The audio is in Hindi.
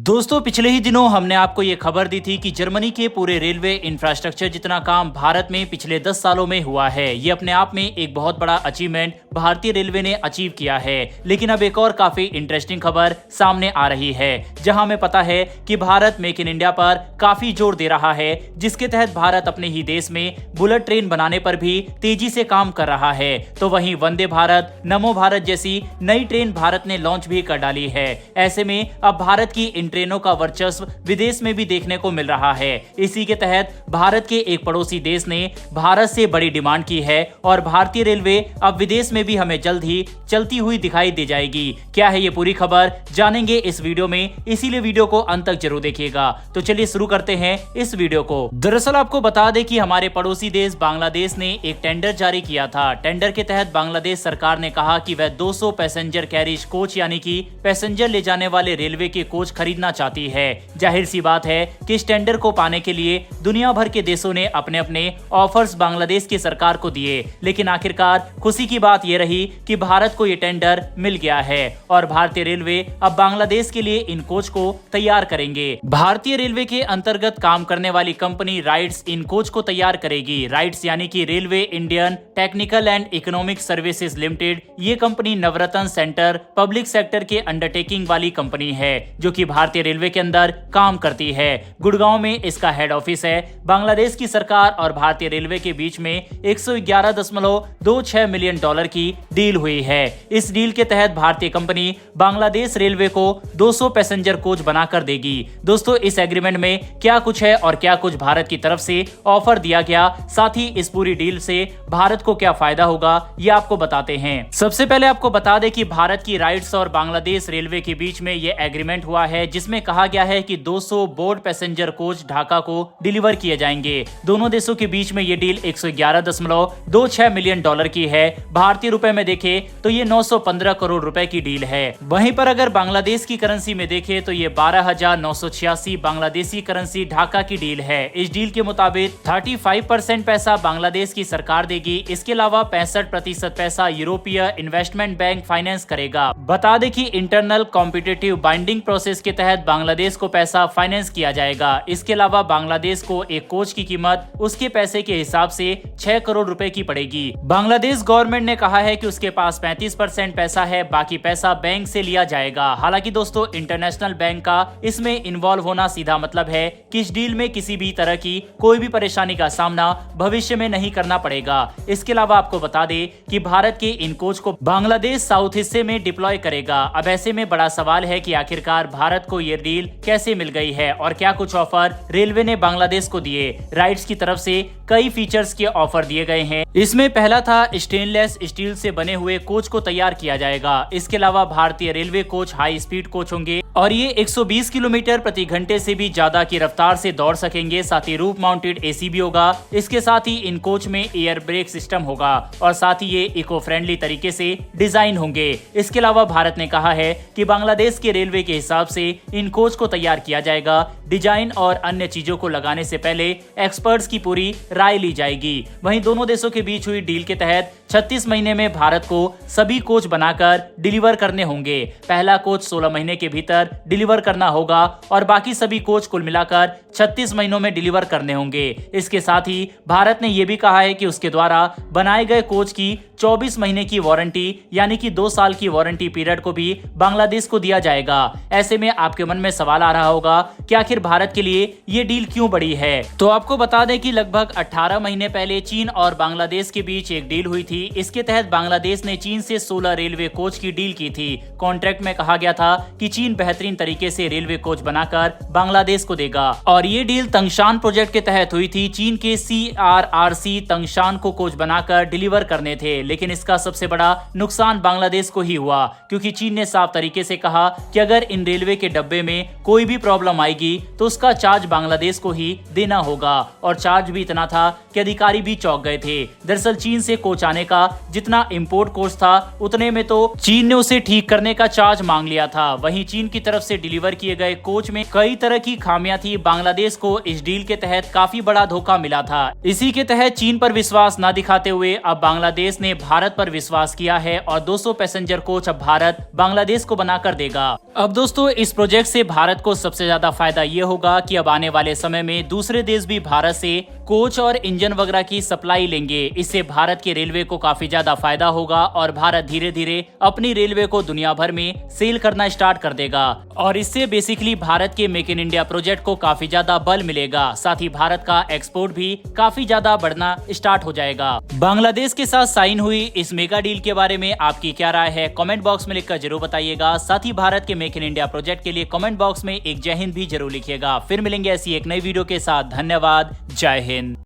दोस्तों पिछले ही दिनों हमने आपको ये खबर दी थी कि जर्मनी के पूरे रेलवे इंफ्रास्ट्रक्चर जितना काम भारत में पिछले 10 सालों में हुआ है, ये अपने आप में एक बहुत बड़ा अचीवमेंट भारतीय रेलवे ने अचीव किया है। लेकिन अब एक और काफी इंटरेस्टिंग खबर सामने आ रही है, जहां हमें पता है कि भारत मेक इन इंडिया पर काफी जोर दे रहा है, जिसके तहत भारत अपने ही देश में बुलेट ट्रेन बनाने पर भी तेजी से काम कर रहा है। तो वहीं वंदे भारत, नमो भारत जैसी नई ट्रेन भारत ने लॉन्च भी कर डाली है। ऐसे में अब भारत की इन ट्रेनों का वर्चस्व विदेश में भी देखने को मिल रहा है। इसी के तहत भारत के एक पड़ोसी देश ने भारत से बड़ी डिमांड की है और भारतीय रेलवे अब विदेश में भी हमें जल्द ही चलती हुई दिखाई दे जाएगी। क्या है ये पूरी खबर, जानेंगे इस वीडियो में, इसीलिए वीडियो को अंत तक जरूर देखिएगा। तो चलिए शुरू करते हैं इस वीडियो को। दरअसल आपको बता दें कि हमारे पड़ोसी देश बांग्लादेश ने एक टेंडर जारी किया था। टेंडर के तहत बांग्लादेश सरकार ने कहा कि वह 200 पैसेंजर कैरिज कोच यानी कि पैसेंजर ले जाने वाले रेलवे के कोच खरीदना चाहती है। जाहिर सी बात है कि इस टेंडर को पाने के लिए दुनिया भर के देशों ने अपने अपने ऑफर्स बांग्लादेश की सरकार को दिए, लेकिन आखिरकार खुशी की बात यह रही कि भारत को यह टेंडर मिल गया है और भारतीय रेलवे अब बांग्लादेश के लिए इन कोच को तैयार करेंगे। भारतीय रेलवे के अंतर्गत काम करने वाली कंपनी राइट्स इन कोच को तैयार करेगी। राइट्स यानी कि railway Indian technical and economic services limited, ये कंपनी नवरत्न सेंटर पब्लिक सेक्टर के अंडरटेकिंग वाली कंपनी है, जो कि भारतीय रेलवे के अंदर काम करती है। गुड़गांव में इसका हेड ऑफिस है। बांग्लादेश की सरकार और भारतीय रेलवे के बीच में 111.26 मिलियन डॉलर की डील हुई है। इस डील के तहत भारतीय कंपनी बांग्लादेश रेलवे को 200 पैसेंजर कोच बनाकर देगी। दोस्तों इस एग्रीमेंट में क्या कुछ है और क्या कुछ भारत की तरफ से ऑफर दिया गया, साथ ही इस पूरी डील से भारत को क्या फायदा होगा, ये आपको बताते हैं। सबसे पहले आपको बता दें कि भारत की राइट्स और बांग्लादेश रेलवे के बीच में यह एग्रीमेंट हुआ है, जिसमें कहा गया है कि 200 बोर्ड पैसेंजर कोच ढाका को डिलीवर किए जाएंगे। दोनों देशों के बीच में ये डील 111.26 मिलियन डॉलर की है। भारतीय रुपए में देखें तो ये 915 करोड़ रुपए की डील है। वहीं पर अगर बांग्लादेश की करेंसी में देखें तो ये 12,986 बांग्लादेशी करेंसी ढाका की डील है। इस डील के मुताबिक 35% पैसा बांग्लादेश की सरकार देगी। इसके अलावा 65% पैसा यूरोपीय इन्वेस्टमेंट बैंक फाइनेंस करेगा। बता दें कि इंटरनल कॉम्पिटिटिव बाइंडिंग प्रोसेस के तहत बांग्लादेश को पैसा फाइनेंस किया जाएगा। इसके अलावा बांग्लादेश को एक कोच की कीमत उसके पैसे के हिसाब से 6 करोड़ रुपए की पड़ेगी। बांग्लादेश गवर्नमेंट ने कहा है कि उसके पास 35% पैसा है, बाकी पैसा बैंक से लिया जाएगा। हालांकि दोस्तों इंटरनेशनल बैंक का इसमें इन्वॉल्व होना सीधा मतलब है कि इस डील में किसी भी तरह की कोई भी परेशानी का सामना भविष्य में नहीं करना पड़ेगा। इसके अलावा आपको बता दें कि भारत के इन कोच को बांग्लादेश साउथ हिस्से में डिप्लॉय करेगा। अब ऐसे में बड़ा सवाल है कि आखिरकार भारत को ये डील कैसे मिल गई है और क्या कुछ ऑफर रेलवे ने बांग्लादेश को दिए। राइट्स की तरफ से कई फीचर्स के ऑफर दिए गए हैं। इसमें पहला था स्टेनलेस स्टील से बने हुए कोच को तैयार किया जाएगा। इसके अलावा भारतीय railway coach high speed coach होंगे और ये 120 किलोमीटर प्रति घंटे से भी ज्यादा की रफ्तार से दौड़ सकेंगे। साथ ही रूफ माउंटेड एसी भी होगा। इसके साथ ही इन कोच में एयर ब्रेक सिस्टम होगा और साथ ही ये इको फ्रेंडली तरीके से डिजाइन होंगे। इसके अलावा भारत ने कहा है कि बांग्लादेश के रेलवे के हिसाब से इन कोच को तैयार किया जाएगा। डिजाइन और अन्य चीजों को लगाने से पहले एक्सपर्ट्स की पूरी राय ली जाएगी। वहीं दोनों देशों के बीच हुई डील के तहत 36 महीने में भारत को सभी कोच बनाकर डिलीवर करने होंगे। पहला कोच 16 महीने के भीतर डिलीवर करना होगा और बाकी सभी कोच कुल मिलाकर 36 महीनों में डिलीवर करने होंगे। इसके साथ ही भारत ने यह भी कहा है कि उसके द्वारा बनाए गए कोच की 24 महीने की वारंटी यानी कि 2 साल की वारंटी पीरियड को भी बांग्लादेश को दिया जाएगा। ऐसे में आपके मन में सवाल आ रहा होगा कि आखिर भारत के लिए ये डील क्यों बड़ी है। तो आपको बता दें कि लगभग 18 महीने पहले चीन और बांग्लादेश के बीच एक डील हुई थी। इसके तहत बांग्लादेश ने चीन से 16 रेलवे कोच की डील की थी। कॉन्ट्रैक्ट में कहा गया था कि चीन बेहतरीन तरीके से रेलवे कोच बनाकर बांग्लादेश को देगा और ये डील तंगशान प्रोजेक्ट के तहत हुई थी। चीन के CRRC तंगशान को कोच बनाकर डिलीवर करने थे, लेकिन इसका सबसे बड़ा नुकसान बांग्लादेश को ही हुआ, क्योंकि चीन ने साफ तरीके से कहा कि अगर इन रेलवे के डब्बे में कोई भी प्रॉब्लम आएगी तो उसका चार्ज बांग्लादेश को ही देना होगा। और चार्ज भी इतना था कि अधिकारी भी चौंक गए थे। दरअसल चीन से कोच आने करने का जितना इम्पोर्ट कॉस्ट था उतने में तो चीन ने उसे ठीक करने का चार्ज मांग लिया था। वहीं चीन की तरफ से डिलीवर किए गए कोच में कई तरह की खामियां थी। बांग्लादेश को इस डील के तहत काफी बड़ा धोखा मिला था। इसी के तहत चीन पर विश्वास न दिखाते हुए अब बांग्लादेश ने भारत पर विश्वास किया है और 200 पैसेंजर कोच अब भारत बांग्लादेश को बनाकर देगा। अब दोस्तों इस प्रोजेक्ट से भारत को सबसे ज्यादा फायदा ये होगा कि अब आने वाले समय में दूसरे देश भी भारत से कोच और इंजन वगैरह की सप्लाई लेंगे। इससे भारत के रेलवे को काफी ज्यादा फायदा होगा और भारत धीरे धीरे अपनी रेलवे को दुनिया भर में सेल करना स्टार्ट कर देगा और इससे बेसिकली भारत के मेक इन इंडिया प्रोजेक्ट को काफी ज्यादा बल मिलेगा। साथ ही भारत का एक्सपोर्ट भी काफी ज्यादा बढ़ना स्टार्ट हो जाएगा। बांग्लादेश के साथ साइन हुई इस मेगा डील के बारे में आपकी क्या राय है, कमेंट बॉक्स में लिखकर जरूर बताइएगा। साथ ही भारत के मेक इन इंडिया प्रोजेक्ट के लिए कमेंट बॉक्स में एक जय हिंद भी जरूर लिखिएगा। फिर मिलेंगे ऐसी एक नई वीडियो के साथ। धन्यवाद। जय हिंद।